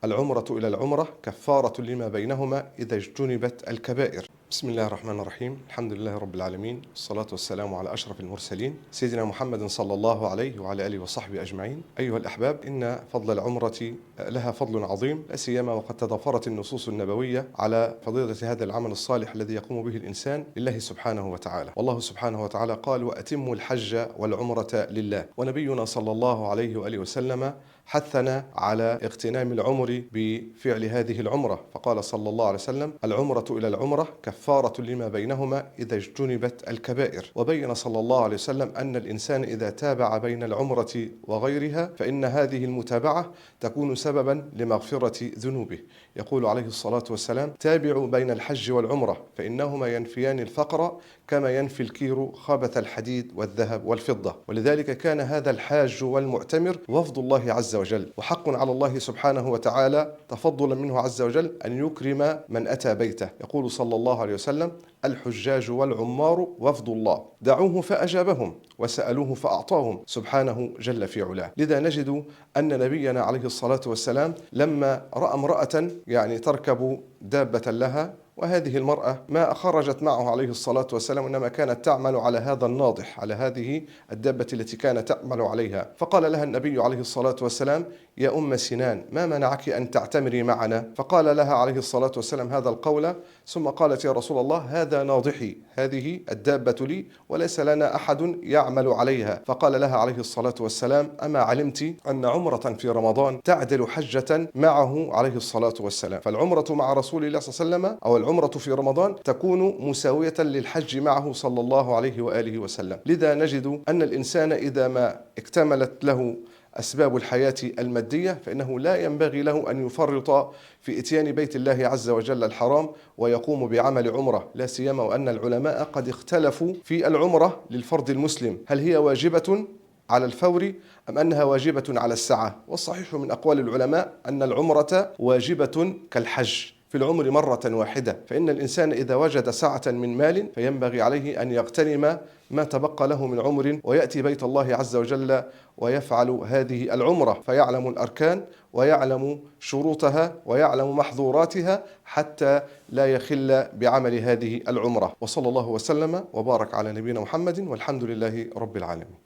العمرة إلى العمرة كفارة لما بينهما إذا اجتنبت الكبائر. بسم الله الرحمن الرحيم. الحمد لله رب العالمين، والصلاة والسلام على أشرف المرسلين سيدنا محمد صلى الله عليه وعلى آله وصحبه أجمعين. أيها الأحباب، إن فضل العمرة لها فضل عظيم، لا سيما وقد تضافرت النصوص النبوية على فضيلة هذا العمل الصالح الذي يقوم به الإنسان لله سبحانه وتعالى. والله سبحانه وتعالى قال: وأتموا الحج والعمرة لله. ونبينا صلى الله عليه وآله وسلم حثنا على اغتنام العمر بفعل هذه العمرة، فقال صلى الله عليه وسلم: العمرة إلى العمرة كفارة لما بينهما إذا اجتنبت الكبائر. وبين صلى الله عليه وسلم أن الإنسان إذا تابع بين العمرة وغيرها فإن هذه المتابعة تكون سببا لمغفرة ذنوبه. يقول عليه الصلاة والسلام: تابعوا بين الحج والعمرة فإنهما ينفيان الفقر كما ينفي الكير خبث الحديد والذهب والفضة. ولذلك كان هذا الحاج والمعتمر وفد الله عز وجل، وحق على الله سبحانه وتعالى تفضلا منه عز وجل أن يكرم من أتى بيته. يقول صلى الله عليه وسلم: الحجاج والعمار وفد الله، دعوه فأجابهم وسألوه فأعطاهم سبحانه جل في علاه. لذا نجد أن نبينا عليه الصلاة والسلام لما رأى امرأة تركب دابة لها، وهذه المرأة ما خرجت معه عليه الصلاة والسلام، إنما كانت تعمل على هذا الناضح، على هذه الدابة التي كانت تعمل عليها، فقال لها النبي عليه الصلاة والسلام: يا أم سنان، ما منعك أن تعتمري معنا؟ فقال لها عليه الصلاة والسلام هذا القول، ثم قالت: يا رسول الله، هذا ناضحي، هذه الدابة لي وليس لنا أحد يعمل عليها. فقال لها عليه الصلاة والسلام: أما علمت أن عمرة في رمضان تعدل حجة معه عليه الصلاة والسلام؟ فالعمرة مع رسول الله صلى الله عليه وسلم أو العمرة في رمضان تكون مساوية للحج معه صلى الله عليه وآله وسلم. لذا نجد أن الإنسان إذا ما اكتملت له أسباب الحياة المادية فإنه لا ينبغي له أن يفرط في إتيان بيت الله عز وجل الحرام ويقوم بعمل عمرة، لا سيما وأن العلماء قد اختلفوا في العمرة للفرد المسلم، هل هي واجبة على الفور أم أنها واجبة على الساعة؟ والصحيح من أقوال العلماء أن العمرة واجبة كالحج في العمر مرة واحدة، فإن الإنسان إذا وجد سعة من مال فينبغي عليه أن يغتنم ما تبقى له من عمر ويأتي بيت الله عز وجل ويفعل هذه العمرة، فيعلم الأركان ويعلم شروطها ويعلم محظوراتها حتى لا يخل بعمل هذه العمرة. وصلى الله وسلم وبارك على نبينا محمد، والحمد لله رب العالمين.